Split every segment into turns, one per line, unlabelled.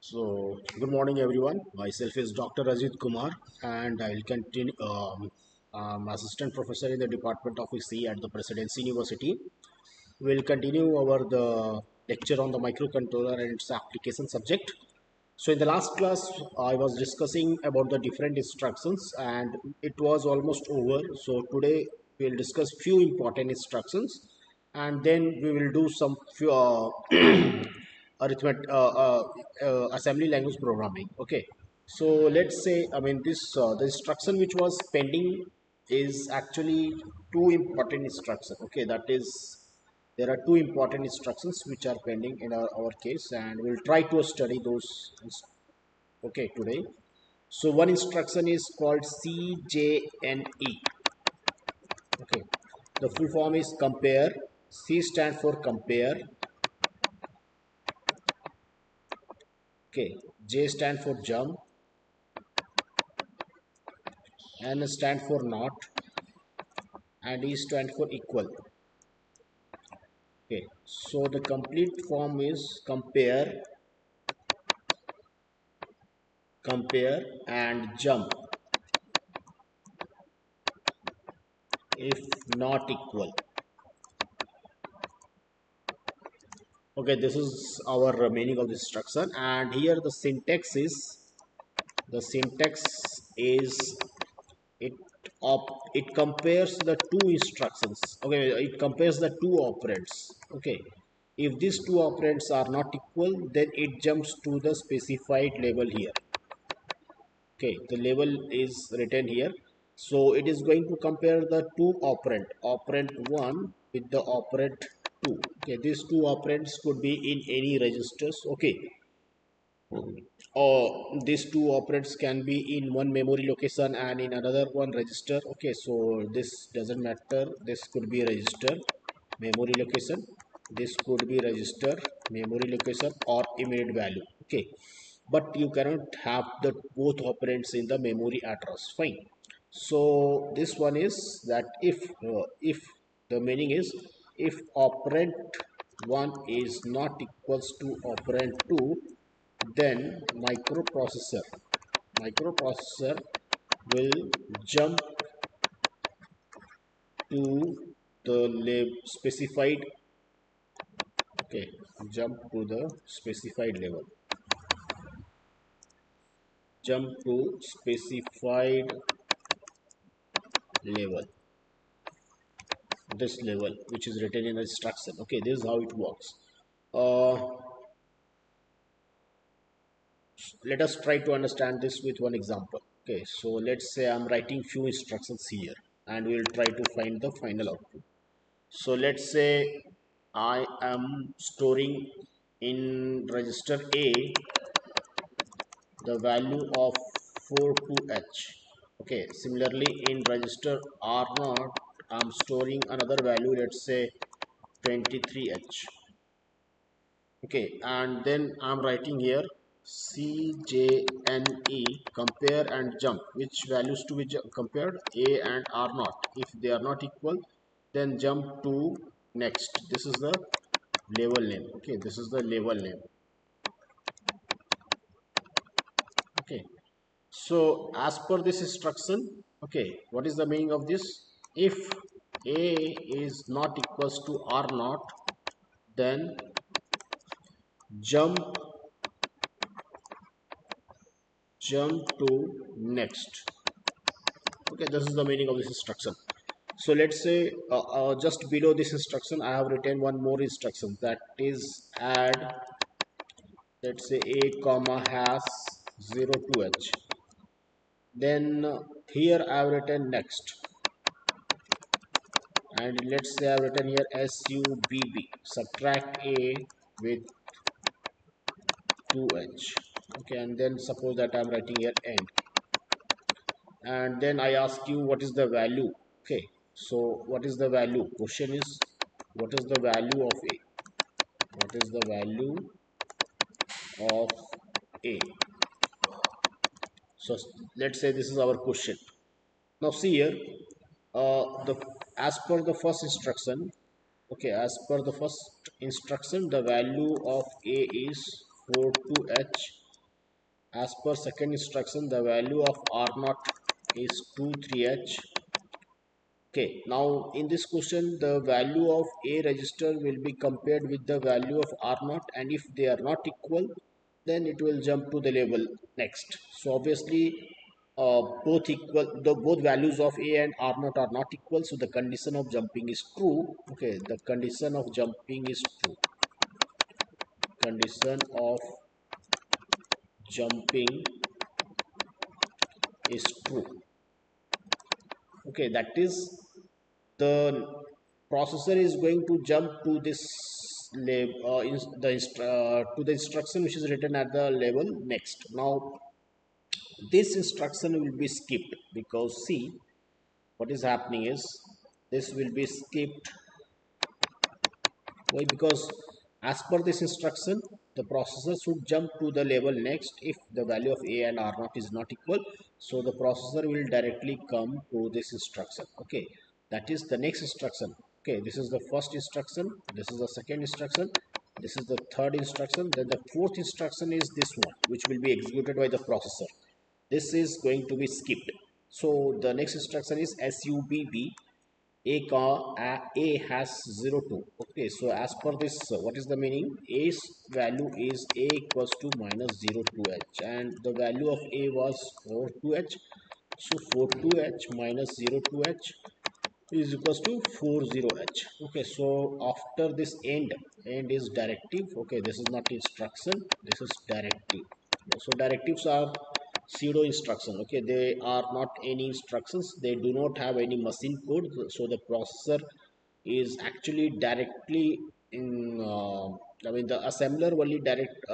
So, good morning, everyone. Myself is Dr. Ajit Kumar, and I will continue. I'm assistant professor in the Department of EC at the Presidency University. We'll continue our the lecture on the microcontroller and its application subject. So, in the last class, I was discussing about the different instructions, and it was almost over. So, today we'll discuss few important instructions, and then we will do some few arithmetic assembly language programming. Okay, so let's say, I mean, this the instruction which was pending is actually two important instructions. Okay, that is, there are two important instructions which are pending in our case, and we'll try to study those. Okay, today. So one instruction is called CJNE. Okay, the full form is compare. C stand for compare. Okay, J stand for jump, N stand for not, and E stand for equal. Okay, so the complete form is compare, and jump if not equal. Okay, this is our meaning of the instruction, and here the syntax is it it compares the two instructions. Okay, it compares the two operands. Okay, if these two operands are not equal, then it jumps to the specified label here. Okay, the label is written here, so it is going to compare the two operand 1 with the operand 2. Okay, these two operands could be in any registers. Okay, or these two operands can be in one memory location and in another one register. Okay, so this doesn't matter, this could be register, memory location, this could be register, memory location, or immediate value. Okay, but you cannot have the both operands in the memory address. Fine. So this one is that if the meaning is, if operand 1 is not equals to operand 2, then microprocessor will jump to the specified. Okay, jump to the specified level, jump to specified level, this level which is written in the instruction. Okay, this is how it works. uh, let us try to understand this with one example. Okay, so let's say I'm writing few instructions here, and we'll try to find the final output. So let's say I am storing in register A the value of 42H. Okay, similarly in register R0 I'm storing another value, let's say 23H. Okay, and then I'm writing here CJNE compare and jump. Which values to be compared? A and R0. If they are not equal, then jump to next. This is the label name. Okay, this is the label name. Okay, so as per this instruction, okay, what is the meaning of this? If A is not equals to R0, then jump to next. Okay, this is the meaning of this instruction. So let's say just below this instruction I have written one more instruction, that is add, let's say a comma has 02H. Then here I have written next, and let's say I have written here SUBB, subtract a with 2H. Okay, and then suppose that I am writing here end, and then I ask you what is the value. Okay, so what is the value? Question is, what is the value of A? What is the value of A? So let's say this is our question. Now see here, the as per the first instruction. Okay, as per the first instruction, the value of A is 42H, as per second instruction, the value of R0 is 23H. Okay, now in this question, the value of A register will be compared with the value of R0, and if they are not equal, then it will jump to the level next. So obviously, both values of A and R0 are not equal, so the condition of jumping is true. Okay, the condition of jumping is true. Condition of jumping is true. Okay, that is the processor is going to jump to this to the instruction which is written at the level next. Now this instruction will be skipped because see what is happening is this will be skipped. Why? Because as per this instruction, the processor should jump to the level next if the value of A and R0 is not equal. So the processor will directly come to this instruction. Okay, that is the next instruction. Okay, this is the first instruction, this is the second instruction, this is the third instruction, then the fourth instruction is this one, which will be executed by the processor. This is going to be skipped. So the next instruction is SUBB a has 0 2. Okay, so as per this, what is the meaning? A's value is A equals to minus 0 2h, and the value of A was 4 2h. So 4 2h minus 0 2h is equals to 40h. Okay, so after this end is directive. Okay, this is not instruction, this is directive. So directives are pseudo instruction. Okay, they are not any instructions, they do not have any machine code. So the processor is actually directly in I mean the assembler only direct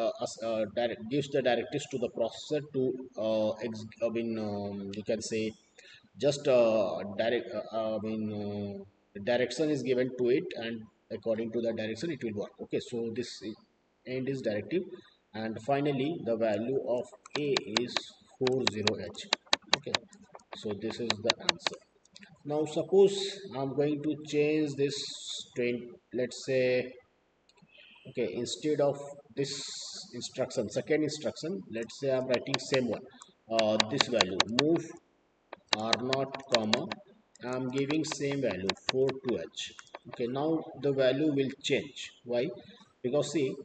gives the directives to the processor to you can say just direction is given to it, and according to the direction it will work. Okay, so this end is directive, and finally the value of A is 40h. Okay, so this is the answer. Now suppose I'm going to change this 20, let's say. Okay, instead of this instruction, second instruction, let's say I'm writing same one, this value move R0 comma, I'm giving same value 4 to H. Okay, now the value will change. Why? Because see,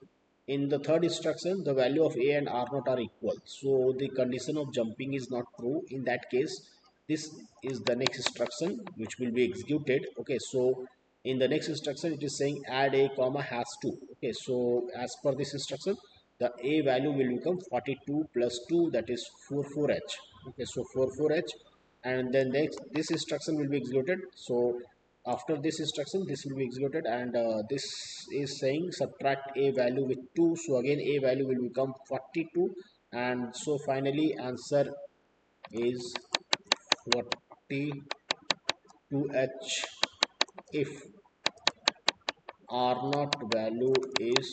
in the third instruction the value of A and R0 are equal, so the condition of jumping is not true. In that case, this is the next instruction which will be executed. Okay, so in the next instruction it is saying add A comma has 2. Okay, so as per this instruction, the A value will become 42 plus 2, that is 44h. Okay, so 44h, and then next this instruction will be executed. So after this instruction this will be executed, and this is saying subtract A value with 2, so again A value will become 42, and so finally answer is 42h if R0 value is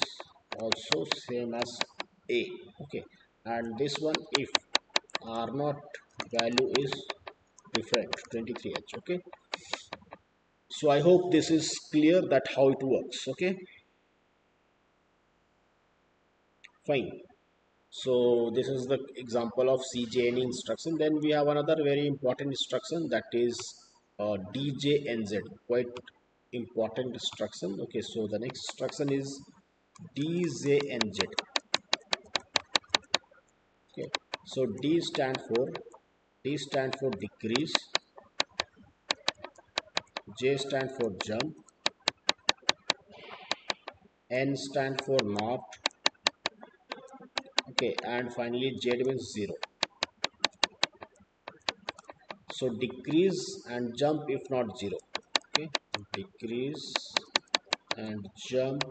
also same as A. Okay, and this one if R0 value is different, 23h. Okay, so I hope this is clear that how it works. Okay, fine. So this is the example of CJNE instruction. Then we have another very important instruction, that is DJNZ, quite important instruction. Okay, so the next instruction is DJNZ. Okay, so D stand for decrease, J stand for jump, N stand for not. Okay, and finally Z means 0. So decrease and jump if not 0. Okay, decrease and jump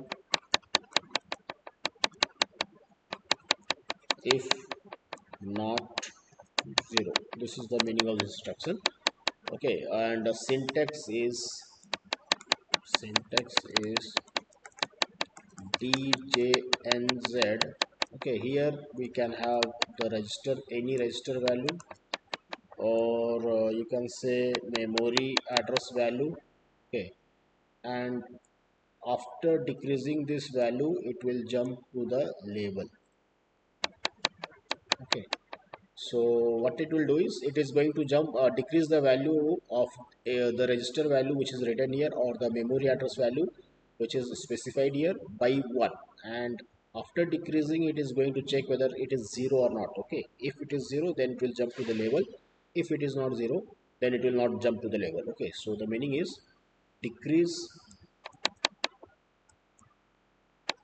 if not 0. This is the meaning of this instruction. Okay, and the syntax is DJNZ. Okay, here we can have the register, any register value, or you can say memory address value. Okay, and after decreasing this value it will jump to the label. Okay, so what it will do is it is going to jump decrease the value of the register value which is written here, or the memory address value which is specified here, by 1. And after decreasing, it is going to check whether it is 0 or not. Okay, if it is 0, then it will jump to the level. If it is not 0, then it will not jump to the level. Okay, so the meaning is decrease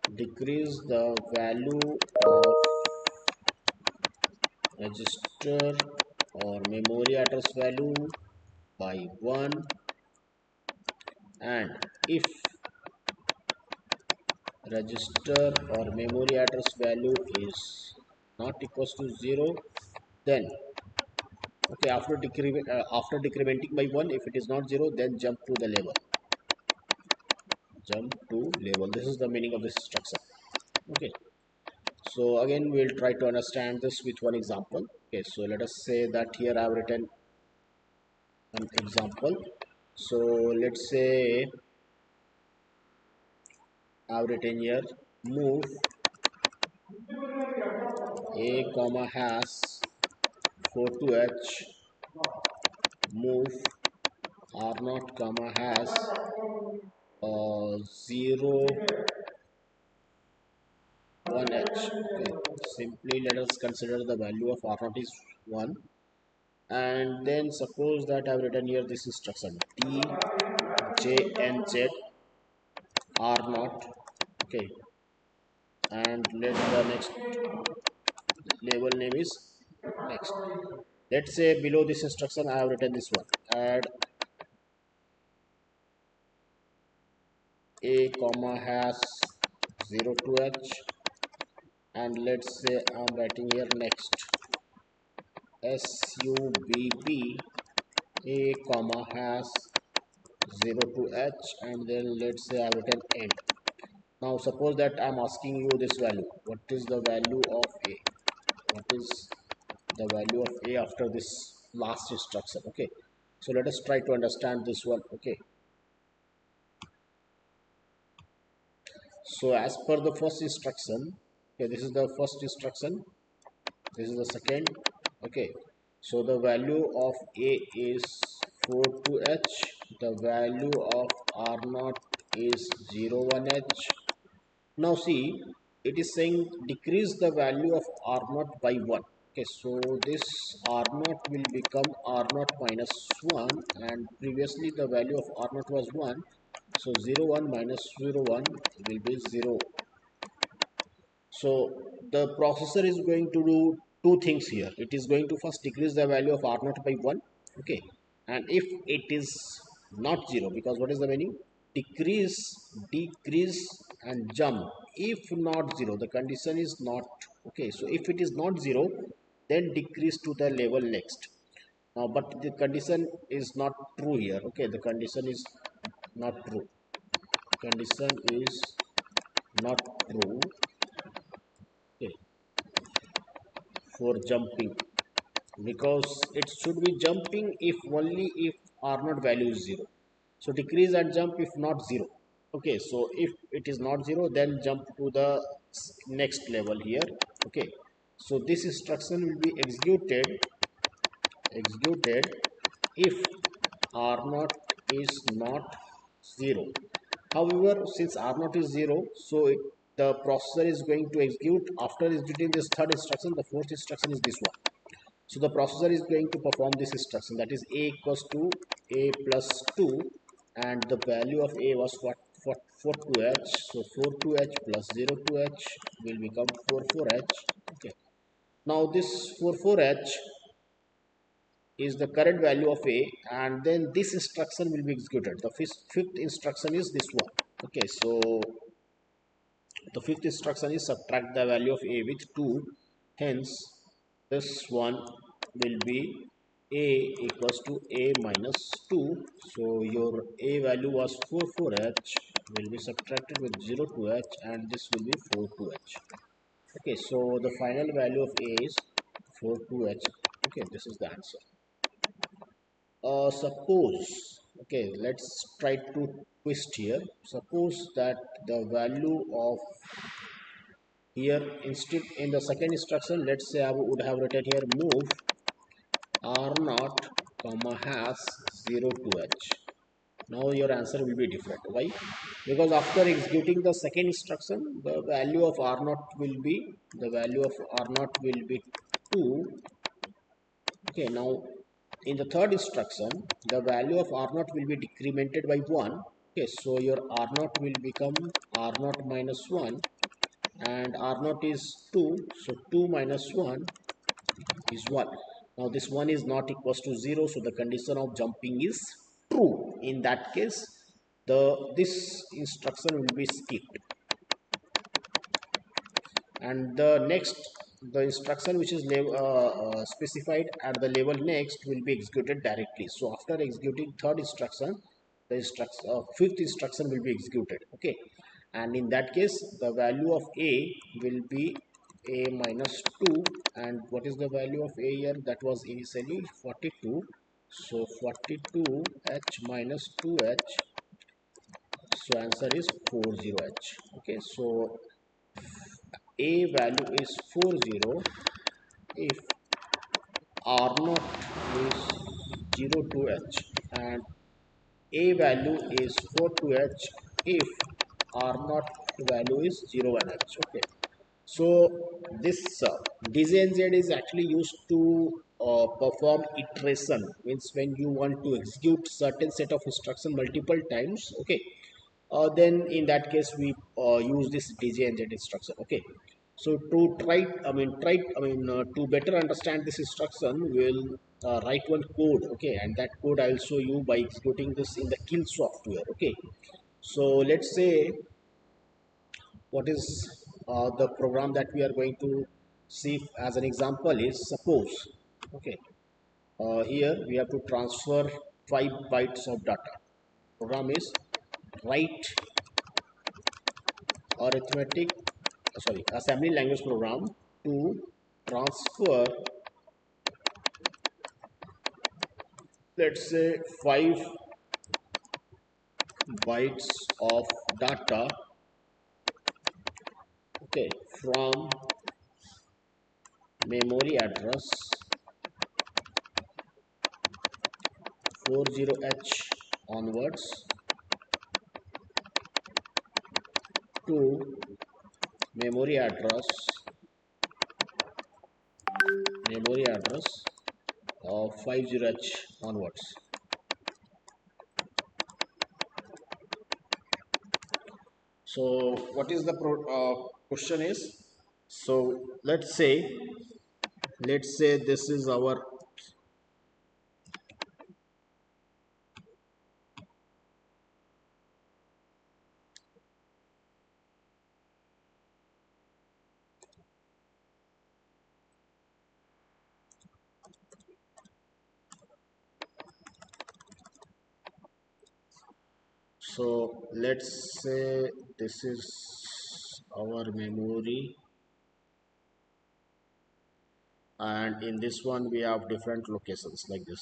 the value of register or memory address value by 1, and if register or memory address value is not equals to 0, then okay, after decrementing by 1, if it is not 0, then jump to the level. Jump to level, this is the meaning of this instruction. Okay, so again we'll try to understand this with one example. Okay, so let us say that here I have written an example. So let's say I have written here move a comma has 4 to h, move r naught comma has 0 1 h. Okay, simply let us consider the value of r naught is 1, and then suppose that I have written here this instruction DJNZ r naught. Okay, and let the next label name is next. Let's say below this instruction I have written this one, add a comma has 0 to h, and let's say I'm writing here next subb a comma has 0 to h, and then let's say I've written end. Now suppose that I'm asking you this value, what is the value of a, what is the value of a after this last instruction. Okay, so let us try to understand this one. Okay, so as per the first instruction, okay, this is the first instruction, this is the second. Okay, so the value of a is 4 to h, the value of r naught is 0 1 h. Now see, it is saying decrease the value of r naught by 1. Okay, so this r naught will become r naught minus 1, and previously the value of r naught was 1, so 0 1 minus 0 1 will be 0. So the processor is going to do two things here. It is going to first decrease the value of r naught by 1. Okay, and if it is not 0, because what is the meaning, decrease, decrease and jump. If not 0, the condition is not okay, so if it is not 0, then decrease to the level next. Now but the condition is not true here. Okay, the condition is not true, condition is not true. Okay, for jumping, because it should be jumping if only if r naught value is 0. So decrease and jump if not 0. Okay, so if it is not 0, then jump to the next level here. Okay, so this instruction will be executed if r naught is not 0. However, since r naught is 0, so the processor is going to execute, after executing this third instruction, the fourth instruction is this one. So the processor is going to perform this instruction, that is a equals to a plus 2, and the value of a was what, 4 to h, so 4 to h plus 0 to h will become 4 4h. Okay, now this 4 4h is the current value of a, and then this instruction will be executed. The fifth instruction is this one. Okay, so the fifth instruction is subtract the value of a with 2, hence this one will be a equals to a minus 2. So your a value was 4 4h, will be subtracted with 0 to h, and this will be 4 2h. Okay, so the final value of a is 4 2h. Okay, this is the answer. Suppose, okay, let's try to twist here. Suppose that the value of here instead in the second instruction, let's say I would have written here move r0 comma has 0 to h. Now your answer will be different. Why? Because after executing the second instruction, the value of r0 will be 2. Okay, now in the third instruction, the value of r0 will be decremented by 1. Okay, so your r0 will become r0 minus 1, and r0 is 2, so 2 minus 1 is 1. Now this 1 is not equals to 0, so the condition of jumping is true. In that case, this instruction will be skipped, and the instruction which is specified at the level next will be executed directly. So after executing third instruction, the fifth instruction will be executed. Okay, and in that case the value of a will be a minus 2, and what is the value of a here? That was initially 42, so 42h minus 2h, so answer is 40h. Okay, so a value is 40 if r0 is 0 to h, and a value is 4 to h if r0 value is 0 and h. Okay, so this DJNZ is actually used to perform iteration, means when you want to execute certain set of instruction multiple times. Okay, then in that case we use this DJNZ instruction. Okay, so to to better understand this instruction, we'll write one code. Okay, and that code I will show you by executing this in the Keil software. Okay, so let's say what is the program that we are going to see as an example is, suppose, okay, here we have to transfer 5 bytes of data. Program is write arithmetic assembly language program to transfer, let's say, 5 bytes of data, okay, from memory address 40h onwards to memory address 50h onwards. So what is the question is, so let's say this is our, so let's say this is our memory, and in this one we have different locations like this.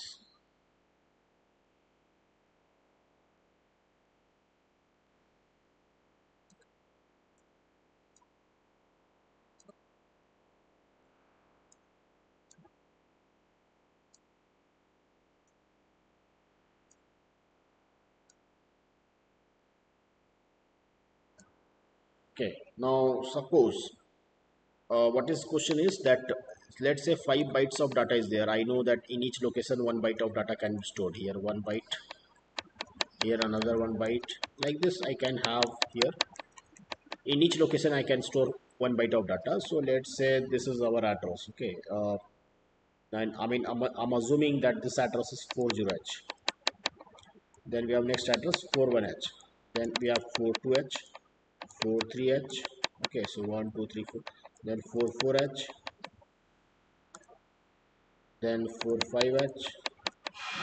Okay, now suppose what is question is that, let's say 5 bytes of data is there. I know that in each location 1 byte of data can be stored. Here 1 byte, here another 1 byte, like this I can have here. In each location I can store 1 byte of data. So let's say this is our address. Okay, and I'm assuming that this address is 40h. Then we have next address 41h. Then we have 42h, 43h. Okay, so 1 2 3 4. Then 44h, then 45h,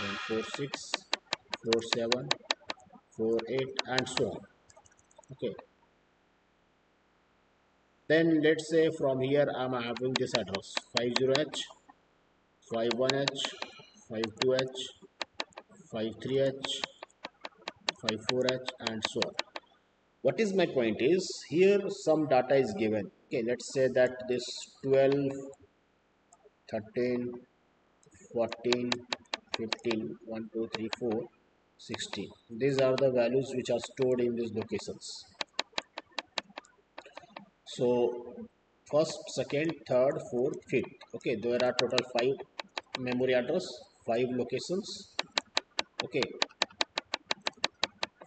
then 46, 47, 48, and so on. Okay, then let's say from here I'm having this address 50h, 51h, 52h, 53h, 54h, and so on. what is my point is, here some data is given. Okay, let's say that this 12, 13, 14, 15, 1, 2, 3, 4, 16. These are the values which are stored in these locations. So first, second, third, fourth, fifth. Okay, there are total 5 memory address, 5 locations. Okay,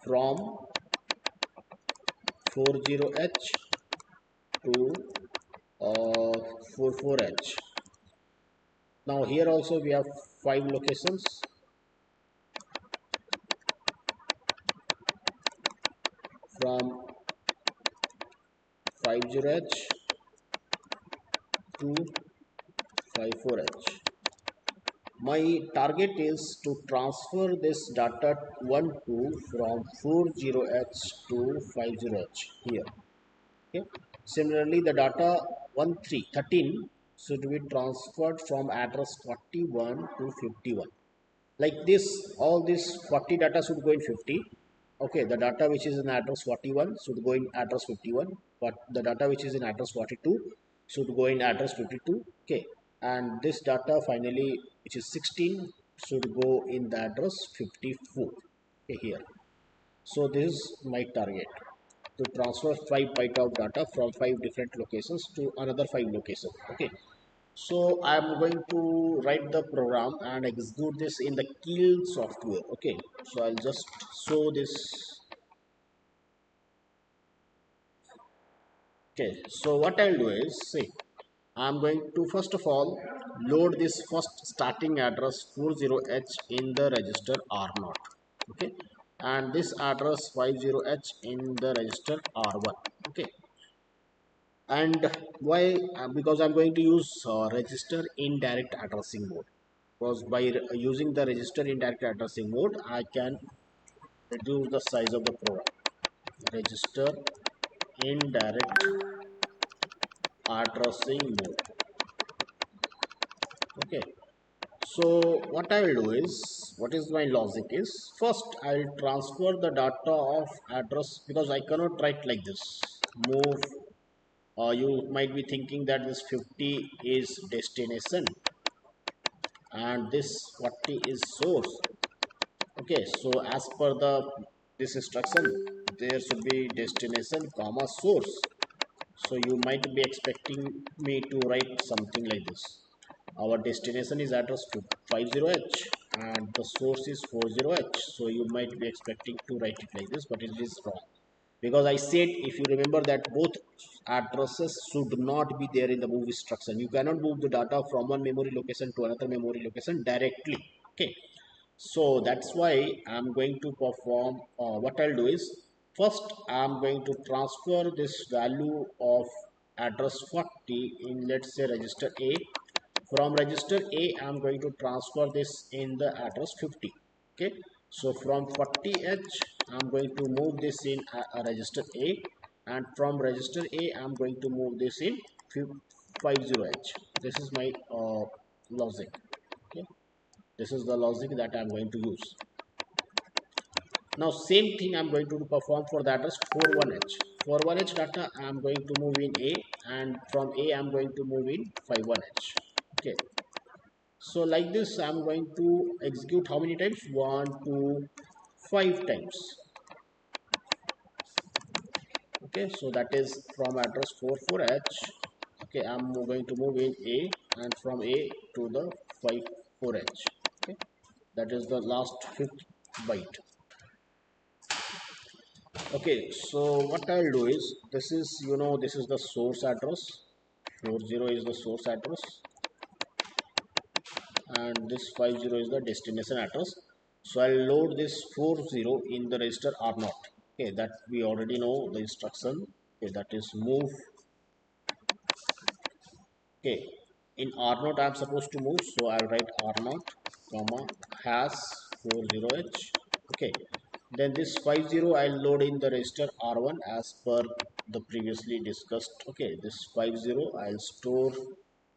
from 40H to 44H. Now here also we have 5 locations, from 50H to 54H. My target is to transfer this data 1 2 from 40H to 50H here. Okay. Similarly, the data 1 3 13 should be transferred from address 41 to 51. Like this, all this 40 data should go in 50. Okay, the data which is in address 41 should go in address 51, but the data which is in address 42 should go in address 52. Okay, and this data finally, which is 16, should go in the address 54. Okay, here. So this is my target, to transfer 5 byte of data from 5 different locations to another 5 locations. Okay, so I'm going to write the program and execute this in the Keil software. Okay, so I'll just show this. Okay, so what I'll do is, see, I'm going to first of all load this first starting address 40H in the register R0. Okay, and this address 50H in the register R1. Okay, and why? Because I'm going to use register indirect addressing mode, because by using the register indirect addressing mode I can reduce the size of the program. Register indirect addressing mode. Okay, so what I will do is, what is my logic is, first I'll transfer the data of address, because I cannot write like this move. You might be thinking that this 50 is destination and this 40 is source. Okay, so as per the this instruction, there should be destination comma source. So you might be expecting me to write something like this. Our destination is address 50H and the source is 40H. So you might be expecting to write it like this, but it is wrong, because I said, if you remember, that both addresses should not be there in the move instruction. You cannot move the data from one memory location to another memory location directly. Okay, so that's why I'm going to perform, what I'll do is, first I'm going to transfer this value of address 40 in, let's say, register A. From register A I'm going to transfer this in the address 50. Okay, so from 40H I'm going to move this in register A, and from register A I'm going to move this in 50H. This is my logic. Okay, this is the logic that I'm going to use. Now same thing I'm going to perform for the address 41H. 41H data I'm going to move in A, and from A I'm going to move in 51H. Okay, so like this I'm going to execute how many times? 1 2 5 times. Okay, so that is from address 44H. Okay, I'm going to move in A, and from A to the 54H. Okay, that is the last fifth byte. Okay, so what I'll do is, this is, this is the source address. 40 is the source address, and this 50 is the destination address. So I'll load this 40 in the register R0. Okay, that we already know the instruction. Okay, that is move. Okay, in R0 I'm supposed to move, so I'll write R0 comma hash 40H. Okay, then this 50 I'll load in the register R1 as per the previously discussed. Okay, this 50 I'll store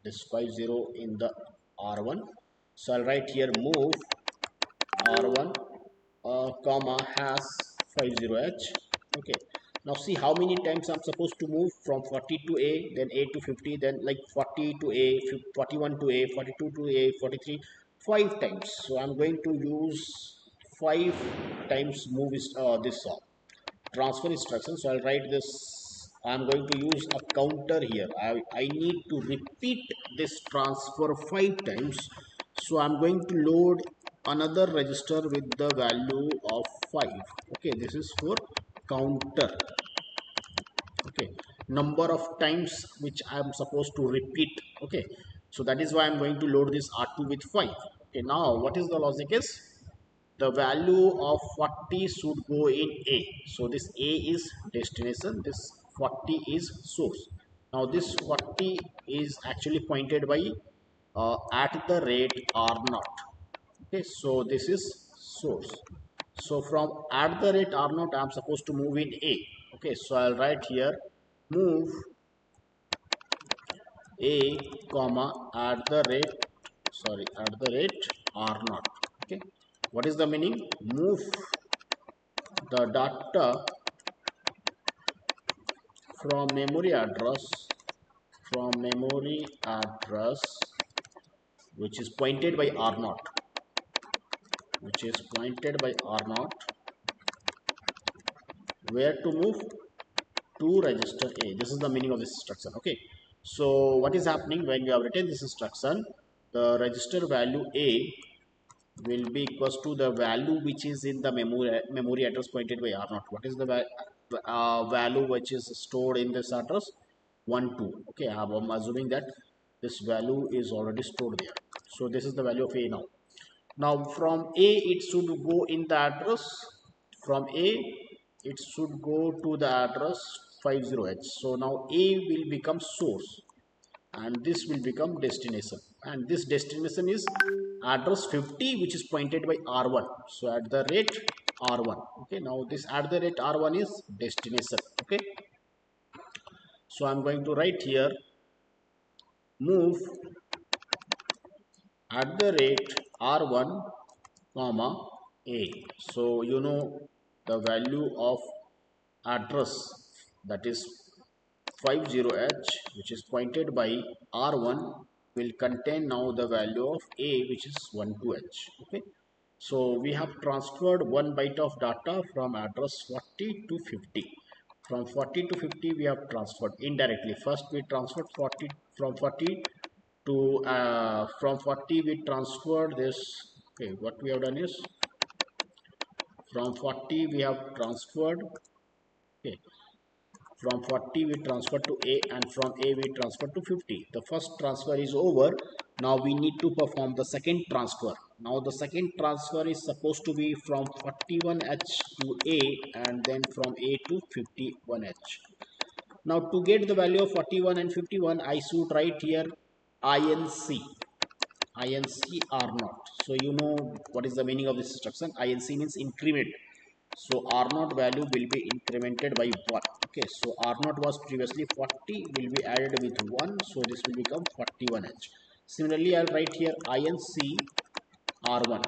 this 50 in the R1. So I'll write here move R1 comma hash 50H. Okay, Now see how many times I'm supposed to move from 40 to A, then A to 50, then like 40 to A, 41 to A, 42 to A, 43, 5 times. So I'm going to use 5 times move is this transfer instruction. So I'll write this. I'm going to use a counter here. I need to repeat this transfer 5 times. So I'm going to load another register with the value of 5. Okay, this is for counter. Okay, number of times which I am supposed to repeat. Okay, so that is why I'm going to load this R2 with 5. Okay, now what is the logic is the value of 40 should go in A. So this A is destination, this 40 is source. Now this 40 is actually pointed by at the rate R naught. Okay, so this is source. So from at the rate R naught I am supposed to move in A. Okay, so I'll write here move A comma at the rate R naught. Okay, what is the meaning? Move the data from memory address which is pointed by R naught, where to move to register A. This is the meaning of this instruction. Okay, so what is happening when you have written this instruction? The register value A will be equals to the value which is in the memory address pointed by R naught. What is the value which is stored in this address? 1 2. Okay, I'm assuming that this value is already stored there. So this is the value of A now. Now from A it should go in the address. From A it should go to the address 50H. So now A will become source and this will become destination, and this destination is address 50 which is pointed by R1. So at the rate R1. Okay, now this at the rate R1 is destination. Okay, so I'm going to write here move at the rate R1 comma A. So you know the value of address, that is 50H, which is pointed by R1, will contain now the value of A which is 12H. Okay, so we have transferred 1 byte of data from address 40 to 50. From 40 to 50 we have transferred indirectly. First we transferred 40 from 40 to from 40 we transferred this. Okay, what we have done is from 40 we have transferred. Okay, from 40 we transfer to A, and from A we transfer to 50. The first transfer is over. Now we need to perform the second transfer. Now the second transfer is supposed to be from 41H to A and then from A to 51H. Now to get the value of 41 and 51 I should write here INC R naught. So you know what is the meaning of this instruction. INC means increment. So R naught value will be incremented by 1. Okay, so R naught was previously 40, will be added with 1. So this will become 41H. Similarly, I'll write here INC R1.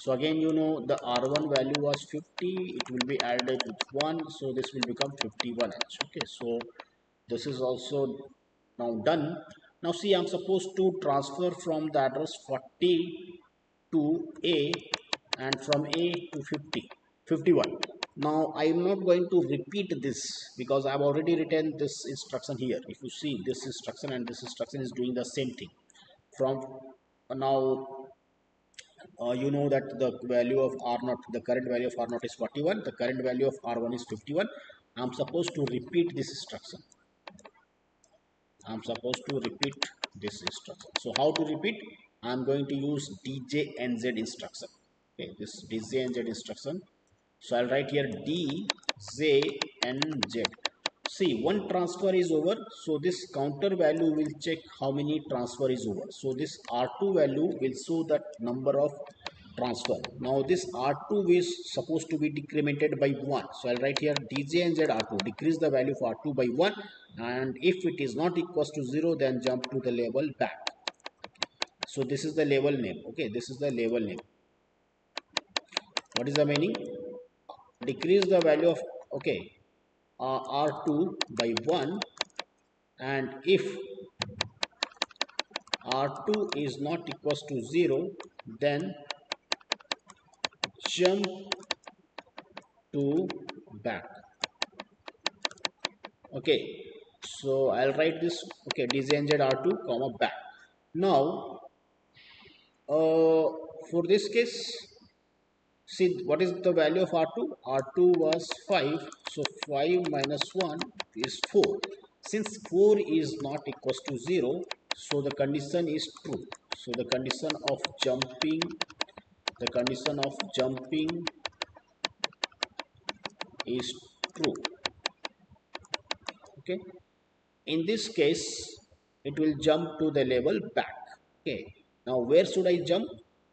So again, you know the R1 value was 50, it will be added with 1. So this will become 51H. Okay, so this is also now done. Now see, I'm supposed to transfer from the address 40 to A and from A to 51. Now I am not going to repeat this because I have already written this instruction here. If you see, this instruction and this instruction is doing the same thing. From now you know that the value of R0, the current value of R0 is 41, the current value of R1 is 51. I am supposed to repeat this instruction. So how to repeat? I am going to use DJNZ instruction. Okay, this DJNZ instruction. So I'll write here DJNZ. See, one transfer is over. So this counter value will check how many transfer is over. So this R2 value will show that number of transfer. Now this R2 is supposed to be decremented by 1. So I'll write here DJNZ R2. Decrease the value of R2 by 1. And if it is not equals to 0, then jump to the label back. So this is the label name. Okay, this is the label name. What is the meaning? Decrease the value of, okay, R2 by 1, and if R2 is not equals to 0, then jump to back. Okay, so I'll write this. Okay, DJNZ R2 comma back. Now for this case, see what is the value of R2? R2 was 5, so 5 minus 1 is 4. Since 4 is not equals to 0, so the condition is true. So the condition of jumping is true. Okay, in this case it will jump to the level back. Okay, now where should I jump?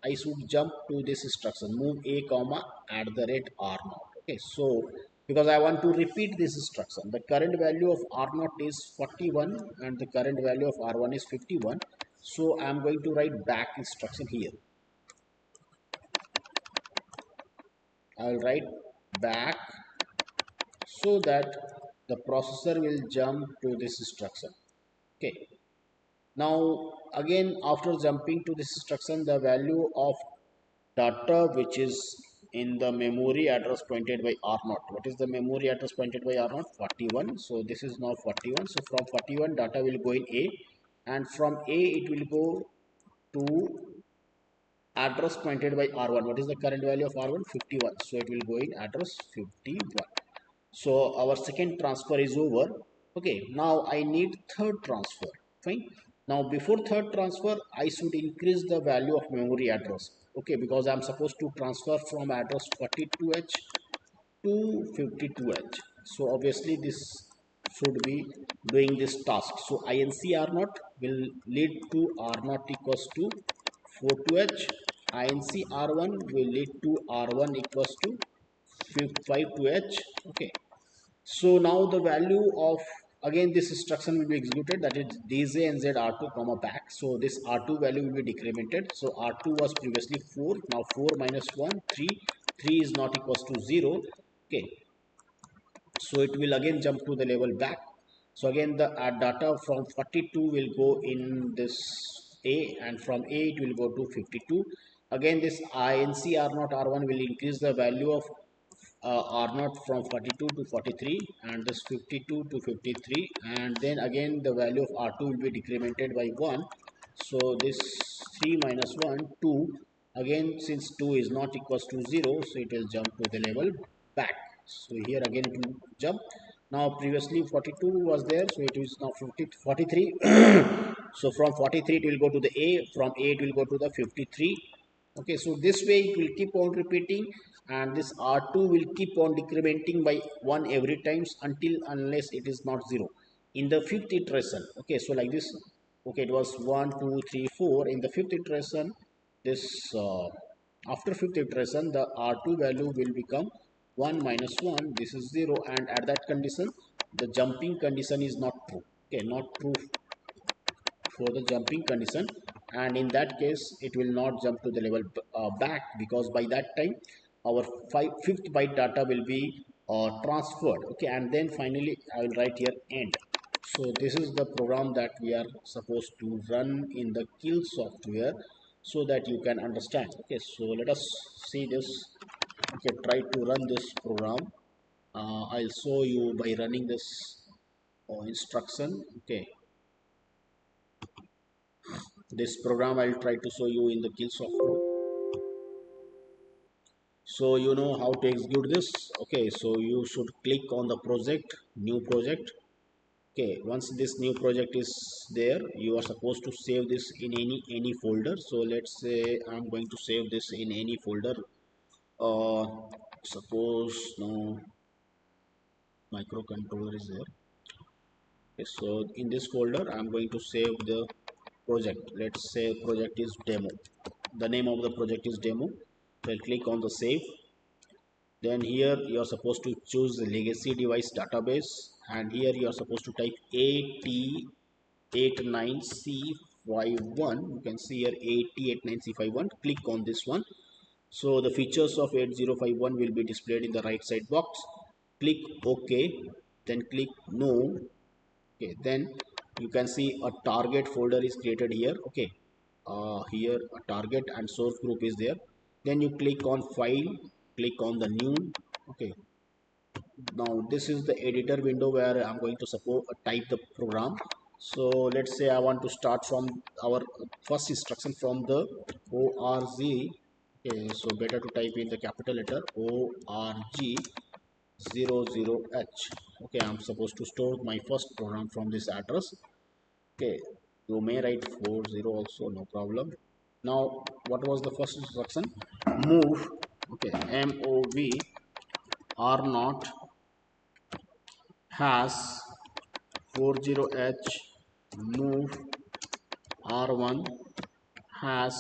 I should jump to this instruction, move a comma at the rate r naught. Okay, so because I want to repeat this instruction, the current value of r naught is 41 and the current value of r1 is 51, so I am going to write back instruction here. I will write back so that the processor will jump to this instruction. Okay, now again after jumping to this instruction, the value of data which is in the memory address pointed by r0, what is the memory address pointed by r0? 41. So this is now 41, so from 41 data will go in a, and from a it will go to address pointed by r1. What is the current value of r1? 51, so it will go in address 51. So our second transfer is over. Okay, now I need third transfer. Fine. Now before third transfer, I should increase the value of memory address. Okay, because I'm supposed to transfer from address 42h to 52h. So obviously this should be doing this task. So INC R0 will lead to R0 equals to 42h. INC R1 will lead to R1 equals to 52h. Okay, so now the value of, again this instruction will be executed, that is DJNZ R2 comma back. So this R2 value will be decremented. So R2 was previously 4, now 4 minus 1, 3. 3 is not equals to 0. Okay, so it will again jump to the level back. So again the data from 42 will go in this A, and from A it will go to 52. Again this INC R0 R1 will increase the value of R0 from 42 to 43, and this 52 to 53, and then again the value of R2 will be decremented by 1. So this 3 minus 1, 2. Again since 2 is not equals to 0, so it will jump to the level back. So here again it will jump. Now previously 42 was there, so it is now 43. So from 43 it will go to the A, from A it will go to the 53. Okay, so this way it will keep on repeating, and this R2 will keep on decrementing by 1 every times until unless it is not 0 in the fifth iteration. Okay, so like this. Okay, it was 1 2 3 4. In the fifth iteration, this after fifth iteration the R2 value will become 1 minus 1, this is 0, and at that condition the jumping condition is not true. Okay, not true for the jumping condition, and in that case it will not jump to the level back, because by that time our fifth byte data will be transferred. Okay, and then finally I will write here end. So this is the program that we are supposed to run in the Keil software, so that you can understand. Okay, so let us see this. Okay, try to run this program. I'll show you by running this instruction. Okay, this program I'll try to show you in the Keil software, so you know how to execute this. Okay, so you should click on the project, new project. Okay, once this new project is there, you are supposed to save this in any folder. So let's say I'm going to save this in any folder. uh Suppose no microcontroller is there. Okay, so in this folder I'm going to save the project. Let's say project is demo, the name of the project is demo. So I'll click on the save. Then here you are supposed to choose the legacy device database, and here you are supposed to type AT89C51. You can see here AT89C51. Click on this one. So the features of 8051 will be displayed in the right side box. Click OK. then click no. Okay, then you can see a target folder is created here. Okay, here a target and source group is there. Then you click on file, click on the new. Okay, now this is the editor window where I'm going to support type the program. So let's say I want to start from our first instruction from the org. Okay, so better to type in the capital letter org00h. Okay, I'm supposed to store my first program from this address. Okay, you may write 40 also, no problem. Now what was the first instruction? Move. Okay, mov r naught has 40h, move r1 has,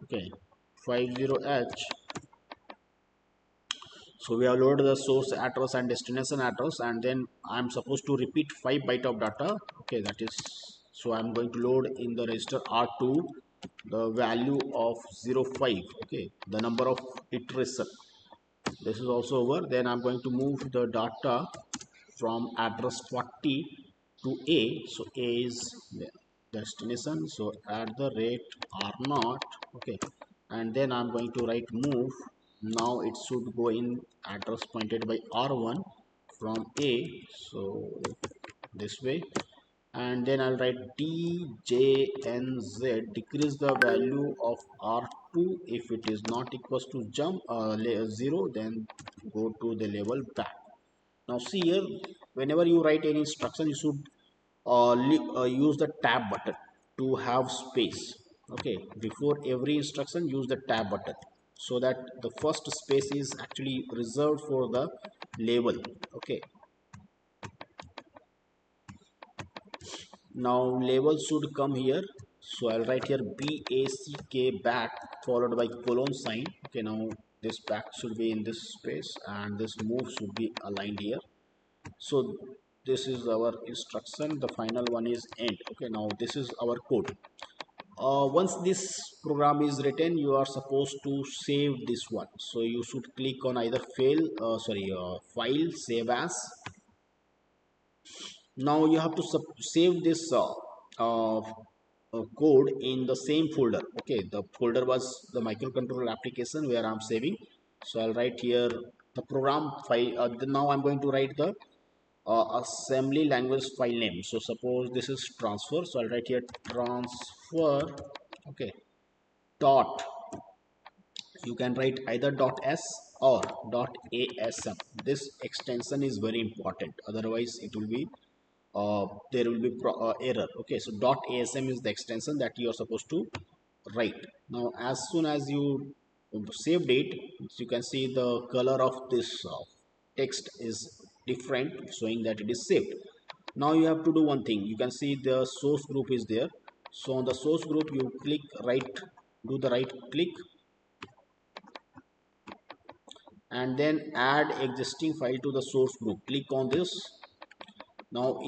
okay, 50h. So we have loaded the source address and destination address, and then I'm supposed to repeat 5 byte of data. Okay, that is, so I'm going to load in the register r2 the value of 05. Okay, the number of iteration. This is also over. Then I'm going to move the data from address 40 to A. So A is the destination, so at the rate r naught. Okay, and then I'm going to write move. Now it should go in address pointed by r1 from A, so this way. And then I'll write DJNZ, decrease the value of R2 if it is not equals to jump 0, then go to the level back. Now see here, whenever you write any instruction, you should use the tab button to have space. Okay, before every instruction, use the tab button so that the first space is actually reserved for the label. Okay, now label should come here. So I'll write here back back followed by colon sign. Okay, now this back should be in this space and this move should be aligned here. So this is our instruction, the final one is end. Okay, now this is our code. Once this program is written, you are supposed to save this one. So you should click on either file, save as. Now you have to save this code in the same folder. Okay, the folder was the microcontroller application where I'm saving. So I'll write here the program file. Now I'm going to write the assembly language file name. So suppose this is transfer, so I'll write here transfer. Okay, dot, you can write either dot s or dot asm. This extension is very important, otherwise it will be there will be error. Okay, so dot asm is the extension that you are supposed to write. Now as soon as you saved it, you can see the color of this text is different, showing that it is saved. Now you have to do one thing. You can see the source group is there. So on the source group you click right, do the right click, and then add existing file to the source group. Click on this. Now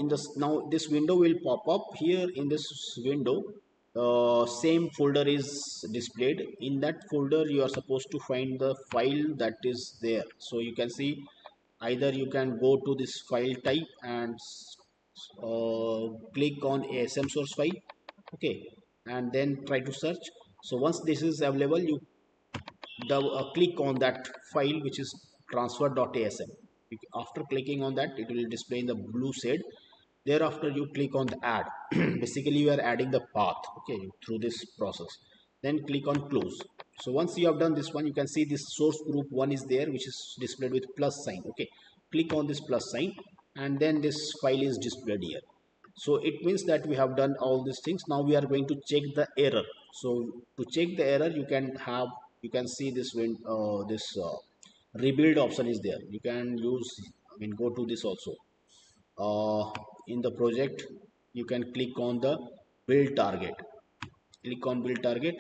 this window will pop up. Here in this window, same folder is displayed. In that folder you are supposed to find the file that is there. So you can see, either you can go to this file type and click on asm source file. Okay, and then try to search. So once this is available, you click on that file which is transfer.asm. After clicking on that, it will display in the blue shade. Thereafter you click on the add. Basically you are adding the path, okay, through this process. Then click on close. So once you have done this one, you can see this source group 1 is there, which is displayed with plus sign. Okay, click on this plus sign and then this file is displayed here. So it means that we have done all these things. Now we are going to check the error. So to check the error, you can see this when this rebuild option is there. You can use, go to this also. In the project you can click on the build target. Click on build target.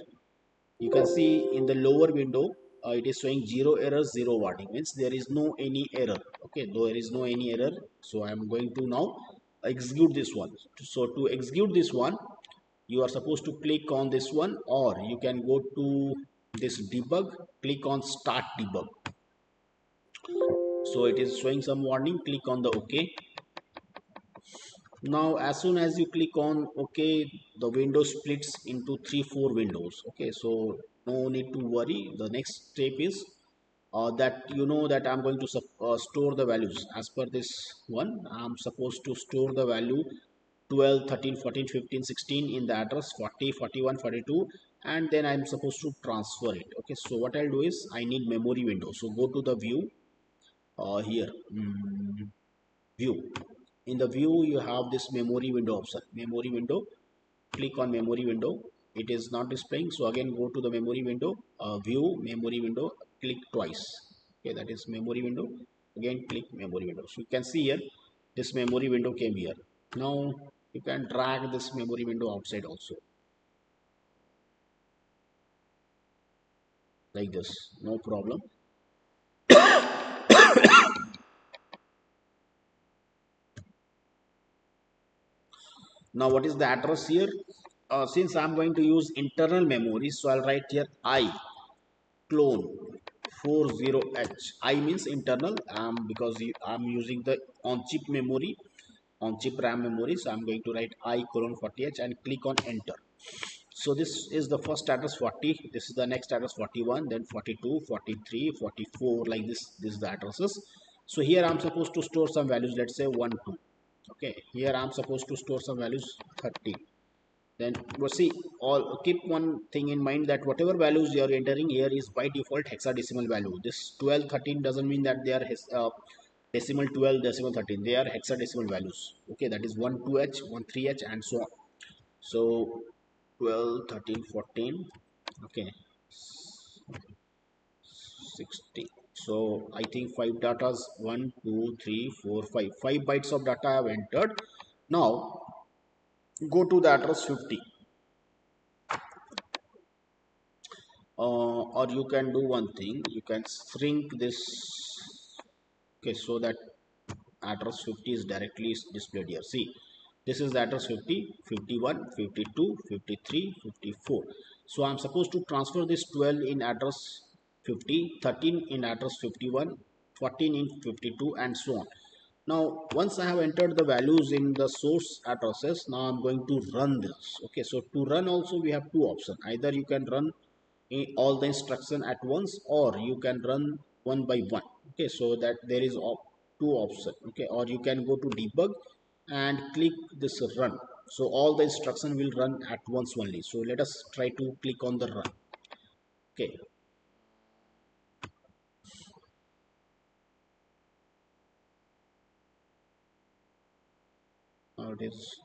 You can see in the lower window, it is showing 0 errors, 0 warning, means there is no any error. Okay, there is no any error. So I am going to now execute this one. So to execute this one, you are supposed to click on this one, or you can go to this debug, click on start debug. So it is showing some warning. Click on the OK. Now as soon as you click on OK, the window splits into 3-4 windows. Okay, so no need to worry. The next step is that you know that I'm going to store the values as per this one. I'm supposed to store the value 12, 13, 14, 15, 16 in the address 40, 41, 42, and then I'm supposed to transfer it. Okay, so what I'll do is I need memory window. So go to the view here, view. In the view you have this memory window option. Memory window, click on memory window. It is not displaying, so again go to the memory window, view memory window, click twice. Okay, that is memory window. Again click memory window. So you can see here this memory window came here. Now you can drag this memory window outside also, like this, no problem. Now what is the address here? Since I'm going to use internal memory, so I'll write here I clone 40h. I means internal, because I'm using the on chip memory, on chip RAM memory. So I'm going to write I colon 40h and click on enter. So this is the first address 40, this is the next address 41, then 42, 43, 44, like this is the addresses. So here I'm supposed to store some values, let's say 1 2. Okay, here I'm supposed to store some values 30. Then well, see, all keep one thing in mind, that whatever values you are entering here is by default hexadecimal value. This 12 13 doesn't mean that they are decimal 12 decimal 13, they are hexadecimal values. Okay, that is 1 2h 1 3h and so on. So 12 13 14, okay, 60. So I think 5 datas, 1 2 3 4 5, 5 bytes of data I have entered. Now go to the address 50, or you can do one thing, you can shrink this. Okay, so that address 50 is directly displayed here. See, this is the address 50, 51, 52, 53, 54. So I'm supposed to transfer this 12 in address 50, 13 in address 51, 14 in 52, and so on. Now once I have entered the values in the source addresses, now I'm going to run this. Okay, so to run also we have two options. Either you can run all the instruction at once, or you can run one by one. Okay, so that there is two options. Okay, or you can go to debug and click this run, so all the instruction will run at once only. So let us try to click on the run. Okay, now it is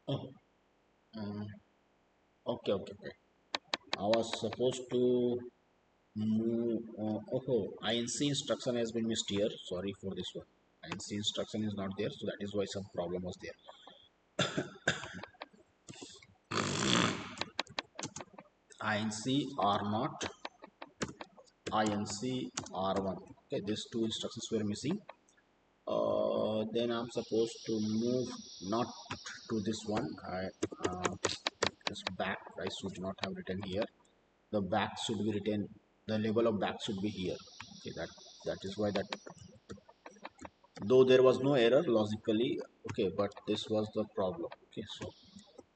oh, um, okay, okay, okay. I was supposed to move. Oh, INC instruction has been missed here. Sorry for this one. INC instruction is not there, so that is why some problem was there. INC are not, INC R1. Okay, these two instructions were missing. Then I'm supposed to move not to this one. This back I should not have written here. The back should be written. The label of back should be here. Okay, that is why that. Though there was no error logically. Okay, but this was the problem. Okay, so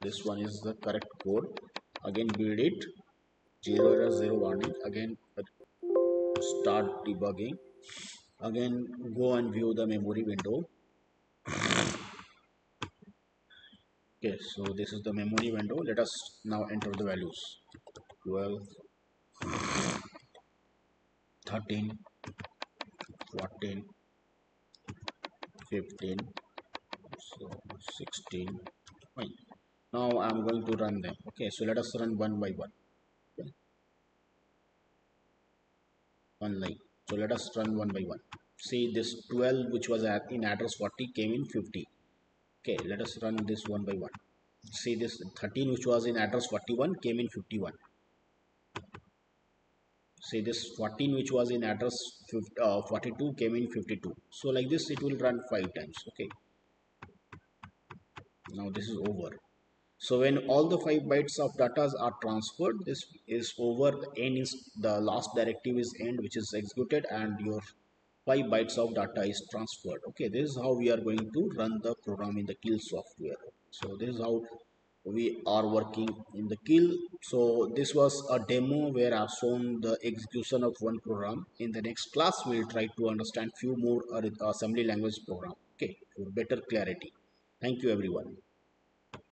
this one is the correct code. Again build it. 0 error 0 warning. Again start debugging. Again go and view the memory window. Okay, so this is the memory window. Let us now enter the values. 12, 13, 14, 15, so 16. Fine. Now I'm going to run them. Okay, so let us run one by one. Okay. One line. So let us run one by one. See, this 12 which was in address 40 came in 50. Okay, let us run this one by one. See, this 13 which was in address 41 came in 51. See, this 14 which was in address 42 came in 52. So like this it will run 5 times. Okay, now this is over. So when all the 5 bytes of data are transferred, this is over. The end is the last directive is end, which is executed, and your 5 bytes of data is transferred. Okay, this is how we are going to run the program in the Keil software. So this is how we are working in the Keil. So this was a demo where I've shown the execution of one program. In the next class we'll try to understand few more assembly language program, okay, for better clarity. Thank you everyone.